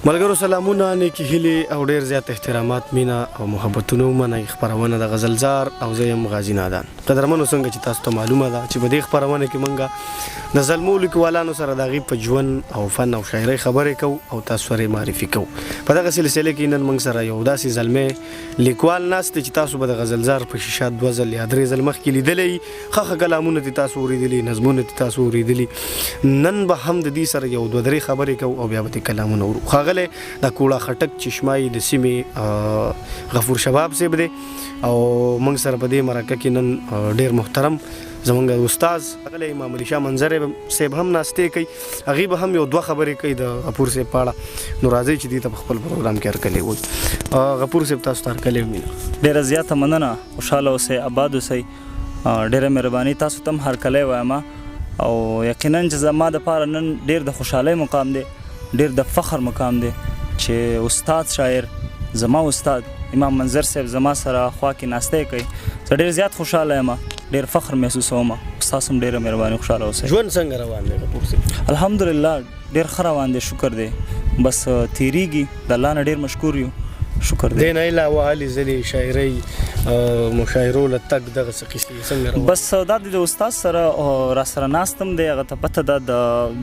ملګرو سلامونه، نیکې هیلې او ډېر زیات احترامات، مینه او محبتونه ومنئ. خپرونه د غزلزار او زه یم غازي نادان. قدرمنو څنګه چې تاسو ته معلومه ده چې په دې خپرونه کې موږ د زلمو لیکوالانو سره د هغوی په ژوند او فن او شاعرۍ خبرې کوو او تاسو سره معرفي کوو. په دغه سلسله کې نن موږ سره یو داسې زلمی لیکوال ناست دی چې تاسو به د غزلزار په شیشه 2 ځل یا 3 ځل مخکې لیدلی، ښه کلامونه دې تاسو اورېدلي، نظمونه دې تاسو اورېدلي. نن به هم د دې سره یو 2-3 خبرې کوو او بیا به دې کلامونه اورو. ښاغلی د کوړه خټک چشمای د سیمې غفور شباب صاحب دی او موږ سره په دې مرکه کې نن ډېر محترم زمونږ استاد ښاغلی امام علي شاه منظر صاحب هم ناستې کوي. هغوی به هم یو 2 خبرې کوي د غفور صاحب په اړه. نو راځئ چې دې ته په خپل پروګرام کې هرکلی وایي. غفور صاحب تاسو ته هرکلی ومینه. ډېره زیاته مننه، خوشحاله اوسئ، آباد اوسئ. ډېره مهرباني، تاسو ته هم هرکلی وایم او یقینا چې زما دپاره نن ډېر د خوشحالۍ مقام دی، ډېر د فخر مقام دی چې استاد شاعر زما استاد امام منظر صاحب زما سره خوا کې ناستی کوي. زه ډېر زیات خوشحاله یم، ډېر فخر محسوسوم. ستاسو هم ډېره مهرباني، خوشحاله اوسئ. ژوند څنګه روان دی غفور صاحب؟ الحمدلله ډېر ښه روان دی، شکر دی. بس تیریږي، د الله نه ډېر مشکور یو، شکر دی. دې نه علاوه هلې ځلې شاعرۍ مشاعرو له تګ دغه څه قصې څنګه روان؟ بس دا د استاد سره را سره ناستم دی، هغه ته پته ده د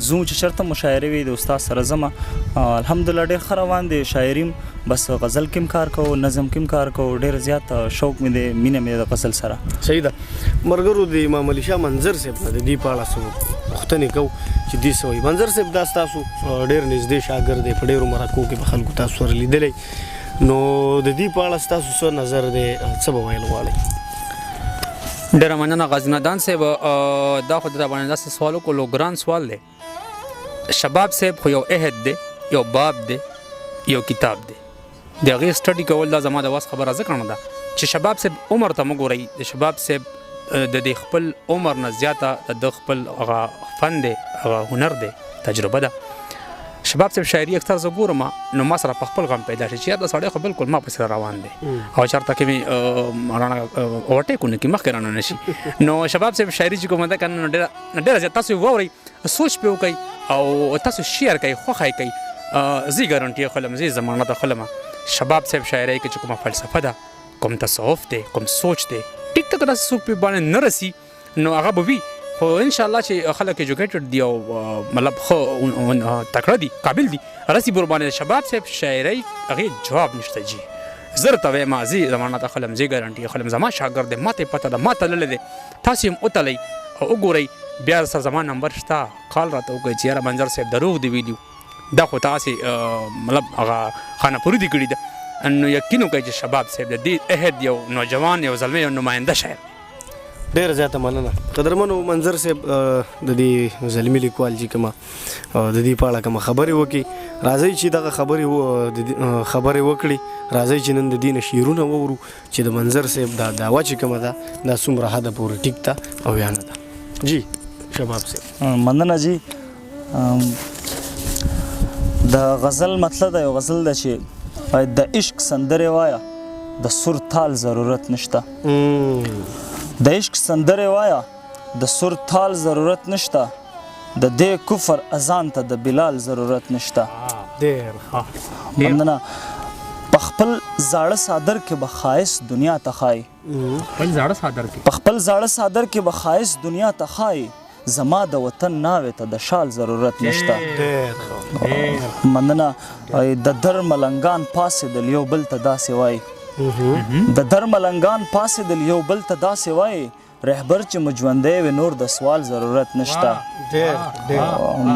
ځو چې چېرته مشاعرې وي د استاد سره ځمه. الحمدلله ډېر ښه روان دی. شاعري بس غزل کې هم کار کوو، نظم کې هم کار کوو. ډېر زیات شوق مې دی، مینه مې د غزل سره. صحیح ده. مرګرو د امام علي شاه منظر صاحب نه د دې په اړه څه پوښتنې کوو چې دې څه وایي. منظر صاحب دا ستاسو ډېر نږدې شاګرد دی، په ډېرو مرکو کې به خلکو تاسو سره لیدلی. نو د دې په اړه ستاسو څه نظر دی، څه به ویل غواړئ؟ ډېره مننه غازي نادان صاحب. دا خو د باندې داسې سوال وکړلو، ګران سوال دی. شباب صاحب خو یو عهد دی، یو باب دی، یو کتاب دی. د هغې سټډي کول دا زما د وس خبره ځکه نه ده چې شباب صاحب عمر ته مه ګورئ. د شباب صاحب د دې خپل عمر نه زیاته د خپل هغه فن دی، هغه هنر دی، تجربه ده. شباب صاحب شاعري اکثر زه ګورم نو ما سره په خپل غم پیدا شي چې یار دا سړی خو بالکل ما پسې روان دی او چېرته کې مې رانه اوورټیک ونه کړي، مخکې رانه نه شي. نو شباب صاحب شاعري چې کومه ده که نه ډېره زیات تاسو واورئ، سوچ پې وکئ او تاسو شعر کوئ، خوښه یې کوئ. زه ګارنټي خلم، زه ضمانت خلم شباب صاحب شاعرۍ کې چې کومه فلسفه ده، کوم تصوف دی، کوم سوچ دی، ټیک ټک داسې څوک پې باندې نه رسي نو هغه به وي. خو انشاءالله چې خلک ایجوکیټډ دي او مطلب ښه تکړه دي، قابل دي، رسي به ورباندې. شباب صاحب شاعرۍ هغې جواب نشته جي. زه درته وایم زه ضمانت خلم، زه ګارنټي خلم، زما شاګرد دی، ما ته یې پته ده، ما تللی دی. تاسو یې هم وتلئ او وګورئ. بیا سره زما نمبر شته، کال راته وکړئ چې یاره منظر صاحب دروغ دی ویلي دا خو تاسې مطلب هغه خانهپوري دي کړي ده. نو یقین وکړئ چې شباب صاحب د دې عهد یو نوجوان، یو زلمی، یو نماینده شاعر دی. ډېره زیاته مننه. قدرمنو منظر صاحب د دې زلمي لیکوال چې کومه د دې په اړه کومه خبرې وکړي، راځئ چې دغه خبرې وکړي. راځئ چې نن د دې نه شعرونه واورو چې د منظر صاحب دا دعوه چې کومه ده دا څومره حده پورې ټیک ده او یا نه ده. جی شباب صاحب. مننه جی. د غزل مطلب ده، یو غزل ده چې د عشق سندرې وایه د سر تال ضرورت نشته. د عشق سندرې وایه د سر تال ضرورت نشته، د دې کفر اذان ته د بلال ضرورت نشته. ډېر ښه. مننه. په خپل زاړه صادر کې به ښایست دنیا ته ښایي، په خپل زاړه صادر کې به ښایست دنیا ته ښایي. زما د وطن ناوې ته د شال ضرورت نشته. مننه. د در ملنګان پاسېدل یو بل ته داسې وایي، د در ملنګان پاسېدل یو بل ته داسې وایي. رهبر چې مو ژوندی وي نور د سوال ضرورت نشته.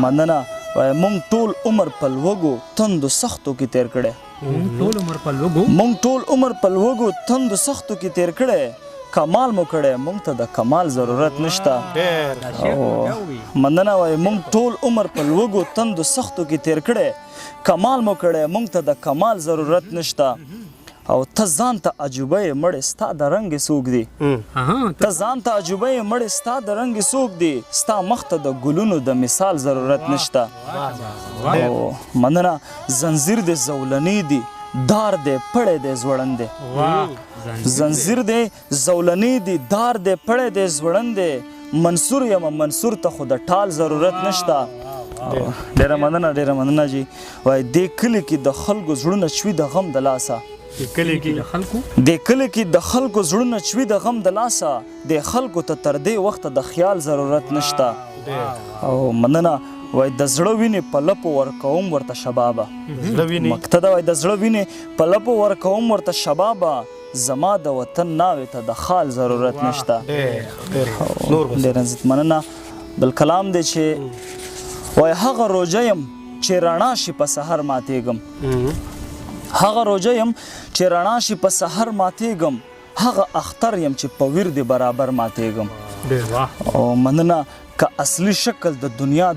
مننه. مونږ ټول عمر په لوږو تندو سختو کې تیر کړی، مونږ ټول عمر په لوږو تندو سختو کې تیر کړی. کمال مو کړی، مونږ ته د کمال ضرورت نشته. مننه. وایي مونږ ټول عمر په لوږو تندو سختو کې تیر کړی، کمال مو کړی، مونږ ته د کمال ضرورت نشته. او ته ځان ته عجوبه یې مړې ستا د رنګ څوک دی، ته ځان ته عجوبه یې مړې ستا د رنګ څوک دی. ستا مخ ته د ګلونو د مثال ضرورت نشته. مننه. زنځیر دې زولنې دی، دار دې پړی دې زوړند دی. زنځیر دې زولنې دی، دار دې پړی دې زوړند دی. منصور یم منصور ته خو د ټال ضرورت نشته. ډېره مننه جی. وای دې کلي کې د خلکو زړونه چوي د غم د لاسه، دې کلي کې د خلکو زړونه چوي د غم د لاسه، د خلکو ته تر دې وخته د خیال ضرورت نشته. او مننه. وای د زړه وینې په لپو ورکوم ورته شبابه، مقته ده. وای د زړه وینې په لپو ورکوم ورته شبابه، زما د وطن ناوې ته د خال ضرورت نشته. ډېر عزت مننه. بل کلام دی چې وای هغه روژه یم چې رڼا شي په سحر ماتېږم، هغه روژه یم چې رڼا شي په سحر ماتېږم، هغه اختر یم چې په ورد برابر ماتېږم. او مننه. که اصلي شکل د دنیا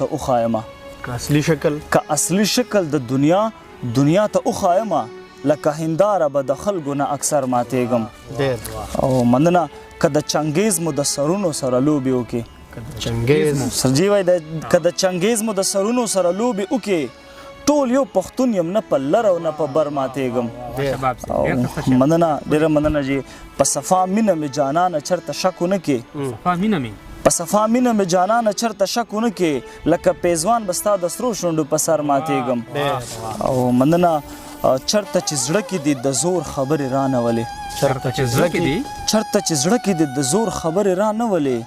ته وښایمه، که اصلي شکل د دنیا ته وښایمه، لکه هنداره به د خلکو نه اکثر ماتېږم. او مننه. که د چنګیز مو د سرونو سره لوبې وکړي، سرجي وای که د چنګیز مو د سرونو سره لوبې وکړي، ټول یو پښتون یم نه په لر او نه په بر ماتېږم. مننه. ډېره مننه جی. په صفا مینه مې جانانه چرته شک ونه کې، په صفا مینه مې جانانه چرته شک ونه کې، لکه پیزوان به ستا د سرو شونډو په سر ماتېږم. او مننه. چرته چې زړه کې دي د زور خبرې رانولې، چرته چې زړه کې دي د زور خبرې رانولې،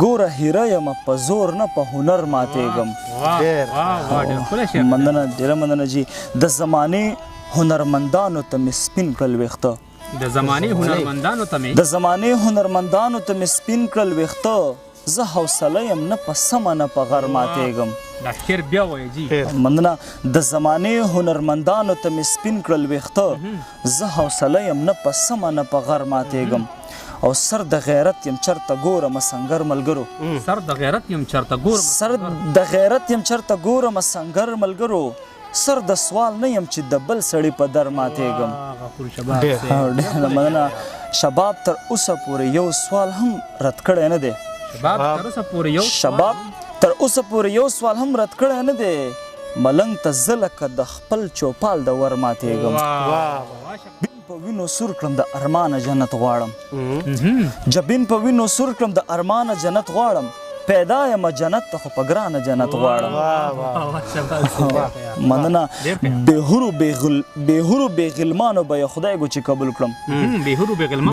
ګوره هیره یم په زور نه په هنر ماتېږم. مننه. ډېره مننه جی. د زمانې هنرمندانو ته مې سپین کړل ویښته، د زمانې هنرمندانو ته مې سپین کړل ویښته، زه حوصله یم نه په سمه نه په غر ماتېږم. مننه. د زمانې هنرمندانو ته مې سپین کړل ویښته، زه حوصله یم نه په سمه نه په غر ماتېږم. او سر د غیرت یم چرته ګورم سنګر ملګرو، سر د غیرت یم چرته ګورم سنګر ملګرو، سر د سوال نه یم چې د بل سړي په در ماتېږم. ډېره مننه. شباب تر اوسه پورې یو سوال هم رد کړی نه دی، شباب تر اوسه پورې یو سوال هم رد کړی نه دی، ملنګ ته زه لکه د خپل چوپال د ور ماتېږم. په وینو سور کړم د ارمانه جنت غواړم، جبین په وینو سور کړم د ارمانه جنت غواړم، پیدا یم جنت ته خو په ګرانه جنت غواړم. مننه. بېهورو بېغلمانو به یې خدای ګو چې قبول کړم،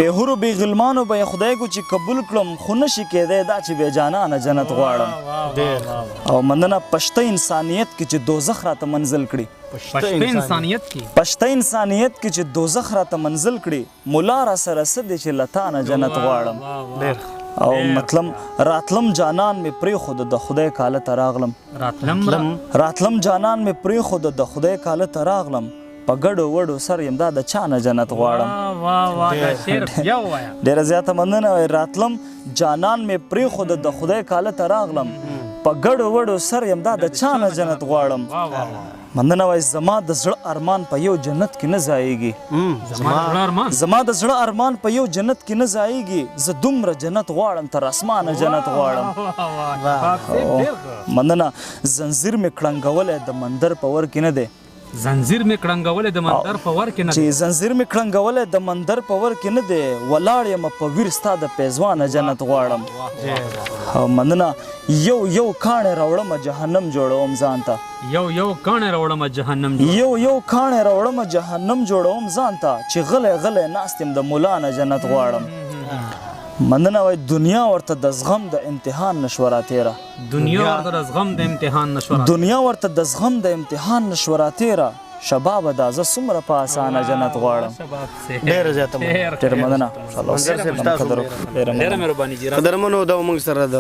بېهورو بېغلمانو به یې خدای ګو چې قبول کړم، خو نشي کېدی دا چې بې جانانه جنت غواړم. او مننه. پشته انسانیت کې چې دوزخ راته منزل کړي، پشته انسانیت کې چې دوزخ راته منزل کړي، مولا را سره څه دی چې لتانه جنت غواړم. او مطلب راتلم جانان مې پرېښود د خدای کاله ته راغلم، راتلم جانان مې پرېښود د خدای کاله ته راغلم، په ګډو وډو سر یم دا د چا نه جنت غواړم. ډېره زیاته مننه. راتلم جانان مې پرېښود د خدای کاله ته راغلم، په ګډو وډو سر یم دا د چا نه جنت غواړم. مننه. وای زما د زړه ارمان په یو جنت کې نه ځایږي، زما د زړه ارمان په یو جنت کې نه ځایږي، زه دومره جنت غواړم تر اسمانه جنت غواړم. مننه. زنځیر مې کړنګولی د مندر په ور کې نه دی، زنځیر مې کړنګولی د مندر په ور کې نه دی، چې زنځیر مې کړنګولی د مندر په ور کې نه دی، ولاړ یم په ویر ستا د پیزوانه جنت غواړم. مننه. یو کاڼې راوړمه جهنم جوړوم ځان ته، یو کاڼې راوړمه جهنم جوړوم ځان ته، چې غلی ناست یم د مولا نه جنت غواړم. مننه. وای دنیا ورته د زغم د امتحان نشوه راتېره، دنیا ورته د زغم د امتحان نشوه راتېره، شباب دا زه څومره په اسانه جنت غواړم. ډېره زیاته مننه. ډېره مهرباني جی. قدرمنو دا موږ سره د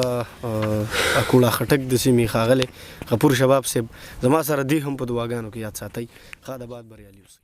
اکوړه خټک د سیمې ښاغلی غفور شباب صاحب زما سره دی هم په دعاګانو کې یاد ساتئ. ښه د باد بریالي اوسئ.